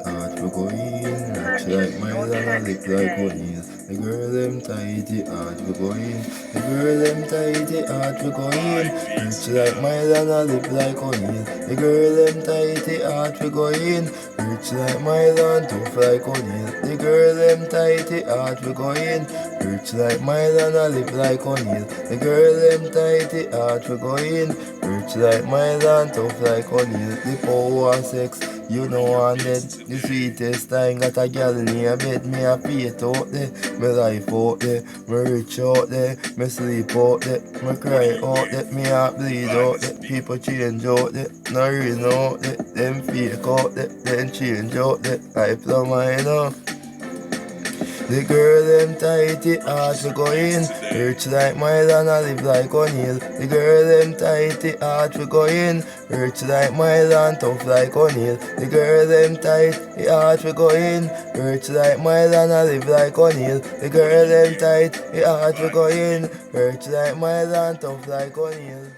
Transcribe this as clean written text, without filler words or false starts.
heart we go in. Rich like mine and a lip like honey. The girl them tighty heart we go in. The girl them tighty heart we go in. Rich like mine and a lip like honey. The girl them tighty heart we go in. Rich like mine and tough like honey. The girl them tighty heart we go in. Rich like mine and a lip like honey. The girl them tighty heart we go in. Rich like mine and tough like honey. The power and sex, you know want it. The sweetest time got a girl in your bed. Me a faith out there, me life out there. Me rich out there, me sleep out there. Me cry out there, me heart bleed out there. People change out there, no reason out there. Them fake out there, then change out there. I Plumma, you know. The girl them tighty heart we go in. Rich like mine and I live like O'Neil. The girl them tighty heart we go in. Rich like mine and tough like O'Neil. The girl them tighty heart we go in. Rich like mine and I live like O'Neil. The girl them tighty heart we go in. Rich like mine and tough like O'Neil.